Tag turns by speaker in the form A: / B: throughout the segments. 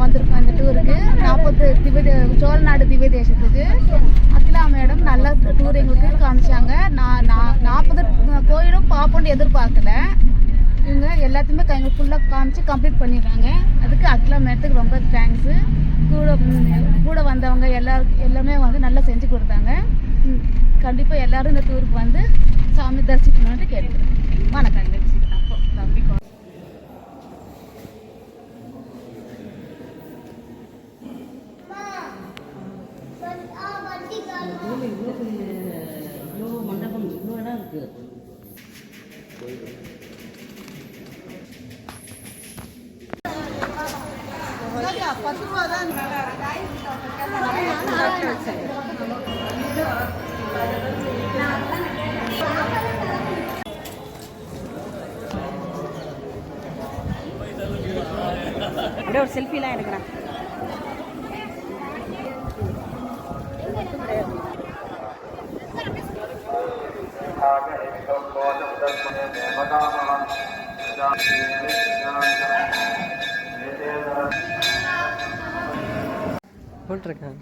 A: வந்திருக்கோம் இந்த டூருக்கு 40 சோழநாடு திவ்ய தேசத்துக்கு. அகிலா மேடம் நல்ல டூர் எங்களுக்கு காமிச்சாங்க. நான் 40 கோயிலும் பார்ப்போன்னு எதிர்பார்க்கல. இவங்க எல்லாத்தையுமே எங்களுக்கு ஃபுல்லாக காமிச்சு கம்ப்ளீட் பண்ணிடுறாங்க. அதுக்கு அகிலா மேடத்துக்கு ரொம்ப தேங்க்ஸு. கூட வந்தவங்க எல்லாமே வந்து நல்லா செஞ்சு கொடுத்தாங்க. கண்டிப்பாக எல்லோரும் இந்த டூருக்கு வந்து சாமி தரிசிக்கணும்னு கேட்குறேன். வணக்கம். தம்பி
B: இவ்வளோ மண்டபம் இவ்வளோ இடம் இருக்குது.
A: ₹10 தான்.
B: அப்படியே ஒரு செல்ஃபிலாம் எடுக்கிறேன்.
C: போட்டிருக்கேன்.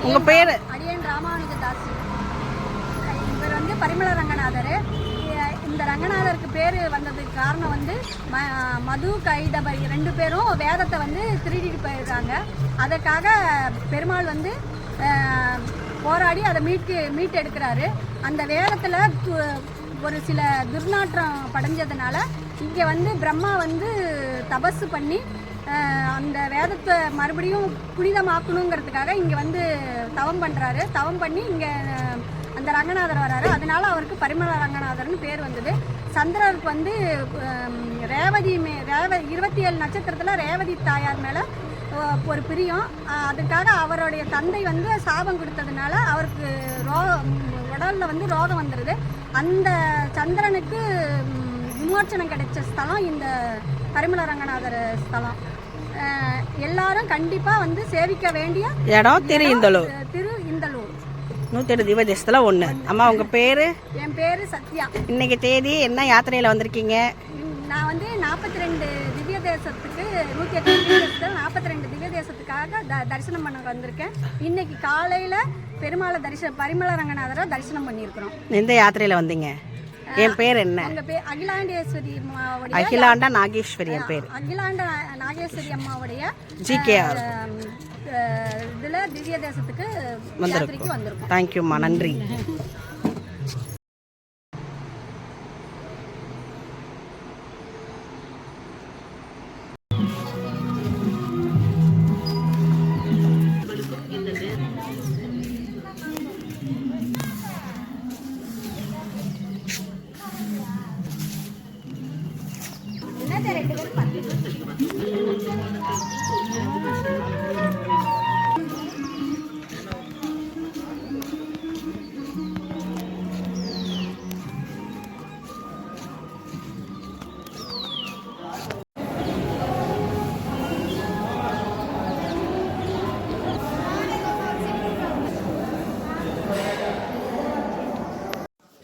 B: உங்க பேரு?
D: அடியன் ராமானுஜதாஸ். இவர் வந்து பரிமள ரங்கநாதர். இந்த ரங்கநாதருக்கு பேர் வந்ததுக்கு காரணம் வந்து மது கைடபரி 2 பேரும் வேதத்தை வந்து திருடிட்டு போயிருக்காங்க. அதற்காக பெருமாள் வந்து போராடி அதை மீட்டெடுக்கிறாரு. அந்த வேதத்தில் ஒரு சில துர்நாற்றம் படைஞ்சதுனால இங்கே வந்து பிரம்மா வந்து தபசு பண்ணி அந்த வேதத்தை மறுபடியும் புனிதமாக்கணுங்கிறதுக்காக இங்கே வந்து தவம் பண்ணுறாரு. தவம் பண்ணி இங்கே அந்த ரங்கநாதர் வராரு. அதனால அவருக்கு பரிமள ரங்கநாதர்னு பேர் வந்தது. சந்திரருக்கு வந்து ரேவதி 27 நட்சத்திரத்தில் ரேவதி தாயார் மேலே ஒரு பிரியம். அதுக்காக அவருடைய தந்தை வந்து சாபம் கொடுத்ததுனால அவருக்கு உடலில் வந்து ரோகம் வந்துடுது. அந்த சந்திரனுக்கு விமோச்சனம் கிடைச்ச ஸ்தலம் இந்த பரிமள ரங்கநாதர் ஸ்தலம். எல்லாரும் கண்டிப்பாக வந்து சேவிக்க வேண்டிய
B: இடம் திரு இந்தலூர்.
D: 107
B: திவ்ய தேசத்துல 1. அம்மா உங்க பேரு?
D: என் பேரு சத்யா.
B: இன்னைக்கு தேதி என்ன யாத்திரையில வந்திருக்கீங்க?
D: நான் வந்து 42 திவ்ய தேசத்துக்கு 108 திவ்ய தேசத்தில் 42 திவ்ய தேசத்துக்காக தரிசனம் பண்ண வந்திருக்கேன். இன்னைக்கு காலையில பெருமாளை பரிமள ரங்கநாதரை தரிசனம் பண்ணியிருக்கிறோம்.
B: எந்த யாத்திரையில வந்தீங்க? என் பேர் என்ன?
D: உங்க பேர்? அகிலாண்டேஸ்வரி அம்மாவுடைய.
B: அகிலாண்டா நாகேஸ்வரி என் பேர்.
D: அகிலாண்டா நாகேஸ்வரி அம்மாவுடைய
B: ஜிகேஆர்
D: இதுல திவ்ய தேசத்துக்கு வந்திருக்கோம்.
B: தேங்க்யூம்மா, நன்றி.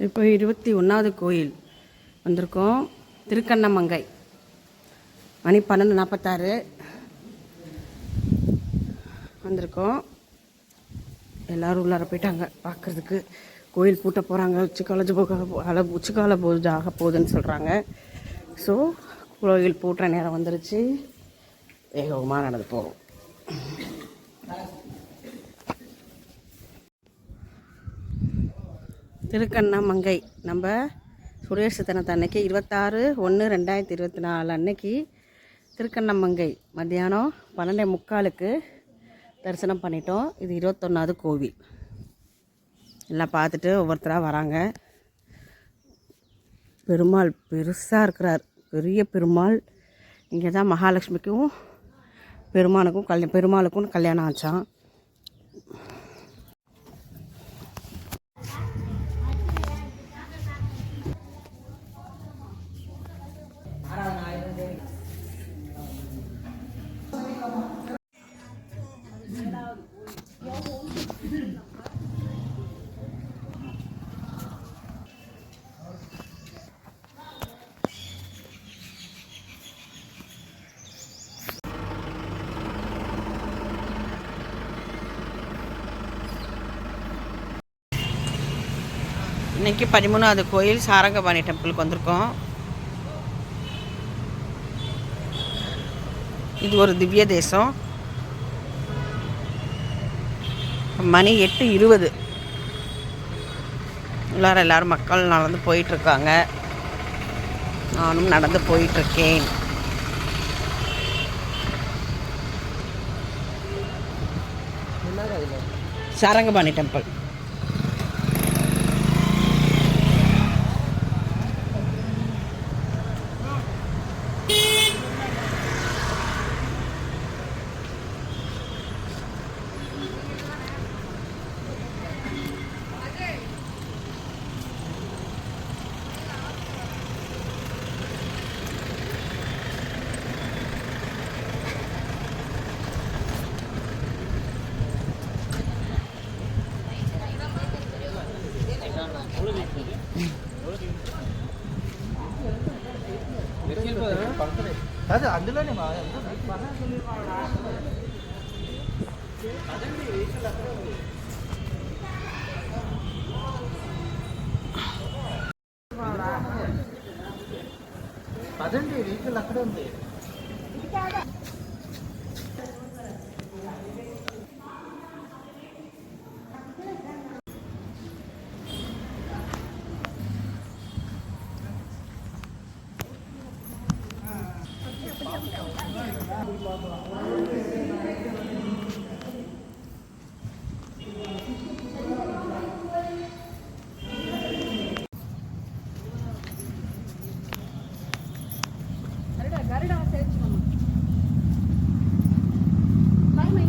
B: இப்போ 21வது கோயில் வந்திருக்கோம். திருக்கண்ணமங்கை. மணி 12:46 வந்திருக்கோம். எல்லோரும் உள்ளார போயிட்டாங்க பார்க்குறதுக்கு. கோயில் பூட்ட போகிறாங்க. உச்சிக்கால பூஜை ஆக போகுதுன்னு சொல்கிறாங்க. ஸோ கோயில் பூட்டுற நேரம் வந்துருச்சு. வேகமாக நடந்து போகும். திருக்கண்ணமங்கை நம்ம குடியரசு தினத்து அன்னைக்கு 26/1/2024 அன்னைக்கு திருக்கண்ணமங்கை மத்தியானம் 12:45 தரிசனம் பண்ணிட்டோம். இது 21வது கோவில். எல்லாம் பார்த்துட்டு ஒவ்வொருத்தராக வராங்க. பெருமாள் பெருசாக இருக்கிறார். பெரிய பெருமாள். இங்கே தான் மகாலட்சுமிக்கும் பெருமாளுக்கும் கல்யாணம் ஆச்சான். இன்றைக்கி 13வது கோயில் சாரங்கபாணி டெம்பிளுக்கு வந்திருக்கோம். இது ஒரு திவ்ய தேசம். மணி 8:20. எல்லோரும் மக்கள் நடந்து போயிட்டுருக்காங்க. நானும் நடந்து போயிட்டுருக்கேன். சாரங்கபாணி டெம்பிள்.
C: అది అందులోనే మా అదండి వెహికల్ అక్కడే ఉంది.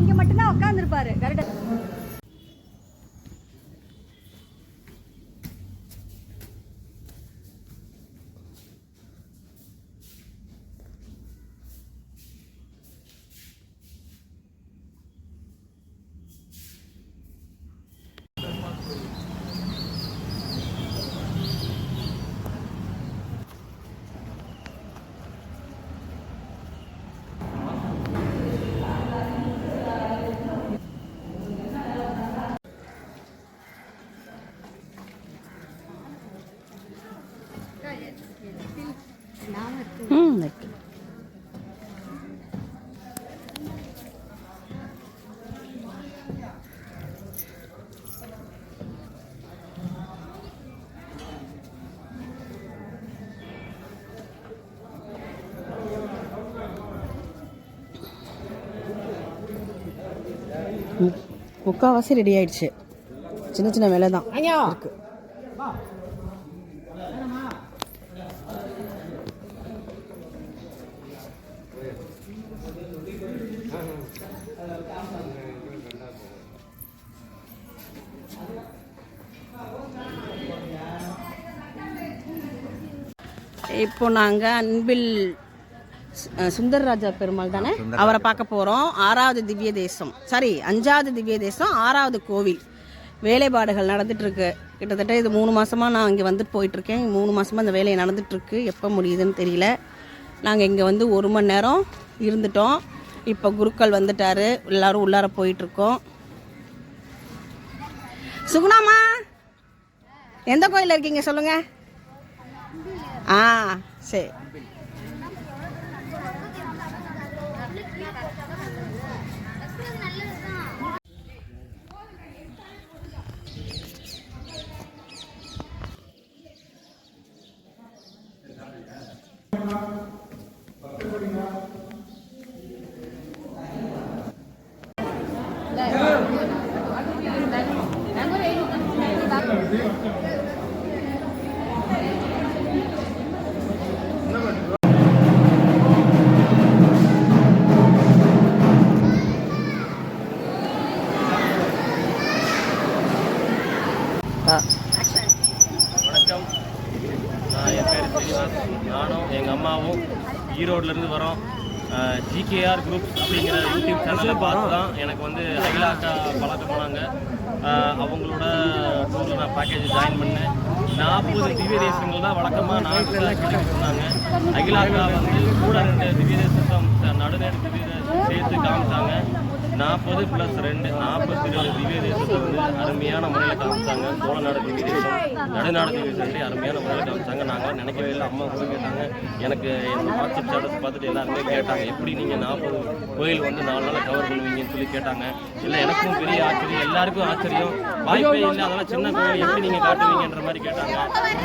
D: இங்க மட்டும்தான் உட்காந்துருப்பாரு கருட.
B: முக்கால்வாசி ரெடி ஆயிடுச்சு. சின்ன சின்ன வேலை தான் இருக்கு. இப்போ நாங்கள் அன்பில் சுந்தரராஜா பெருமாள் தானே, அவரை பார்க்க போகிறோம். 6வது திவ்ய தேசம், 5வது திவ்ய தேசம், 6வது கோவில். வேலைப்பாடுகள் நடந்துகிட்ருக்கு. கிட்டத்தட்ட இது 3 மாதமாக நான் இங்கே வந்துட்டு போயிட்டுருக்கேன். 3 மாதமாக இந்த வேலை நடந்துகிட்ருக்கு. எப்போ முடியுதுன்னு தெரியல. நாங்கள் இங்கே வந்து 1 மணி நேரம் இருந்துட்டோம். இப்போ குருக்கள் வந்துட்டார், எல்லோரும் உள்ளார போயிட்டுருக்கோம். சுகுணாமா, எந்த கோயிலில் இருக்கீங்க சொல்லுங்கள்? சரி.
E: வணக்கம், என் பேர் ஸ்ரீனிவாஸ். நானும் எங்கள் அம்மாவும் ஈரோட்லேருந்து வரோம். ஜிகேஆர் குரூப்ஸ் அப்படிங்கிற யூடியூப் சேனலை பார்த்து தான் எனக்கு வந்து அகிலா அக்கா பழக்கம் போனாங்க. அவங்களோட டூரில் நான் பேக்கேஜ் ஜாயின் பண்ணேன். 40 திவ்ய தேசங்கள் தான் வழக்கமாக 4 சொன்னாங்க. அகிலா அக்கா வந்து கூட 2 திவ்ய தேசம் நடுநேர திவ்ய தேசம் சேர்த்து காமிச்சாங்க. 40 + 2 42 திவ்ய தேசத்தை வந்து அருமையான முறையில் காமிச்சாங்க. சோழநாடு திவ்ய தேசம், நடுநாடு திவ்ய தேசம் அருமையான முறையில் காமிச்சாங்க. நாங்கள் நினைக்கவே இல்லை. அம்மா கூட கேட்டாங்க, எனக்கு என்னோட வாட்ஸ்அப் ஸ்டேட்டஸ் பார்த்துட்டு எல்லாருமே கேட்டாங்க, எப்படி நீங்கள் 40 கோயில் வந்து 4 நாளில் கவர் பண்ணுவீங்கன்னு சொல்லி கேட்டாங்க. இல்லை, எனக்கும் பெரிய ஆச்சரியம், எல்லாருக்கும் ஆச்சரியம். வாய்ப்பே இல்லை, அதெல்லாம் சின்ன கோயில் எப்படி நீங்கள் காட்டுவீங்கன்ற மாதிரி கேட்டாங்க.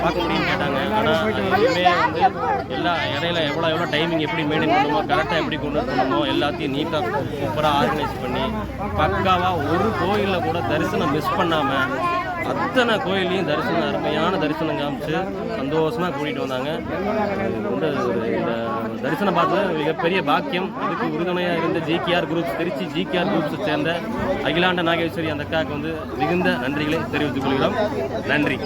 E: பார்க்க முடியும்னு கேட்டாங்க. ஆனால் எப்பவுமே வந்து எல்லா இடையில எவ்வளோ டைமிங் எப்படி மெயின்டைன் பண்ணணுமோ, கரெக்டாக எப்படி கொண்டு வரணுமோ எல்லாத்தையும் நீட்டாக சூப்பராக ஆர்கனைஸ் பண்ணி பக்காவாக ஒரு கோயிலில் கூட தரிசனம் மிஸ் பண்ணாமல் அத்தனை கோயிலையும் அருமையான தரிசனம் காமிச்சு சந்தோஷமாக கூட்டிகிட்டு வந்தாங்க. இந்த தரிசனம் பார்த்தது மிகப்பெரிய பாக்கியம். இதுக்கு உறுதுணையாக இருந்த ஜிகேஆர் குரூப்ஸ், திருச்சி ஜிகேஆர் குரூப்ஸை சேர்ந்த அகிலாண்ட நாகேஸ்வரி அந்த அக்காவுக்கு வந்து மிகுந்த நன்றிகளை தெரிவித்துக் கொள்கிறோம். நன்றி.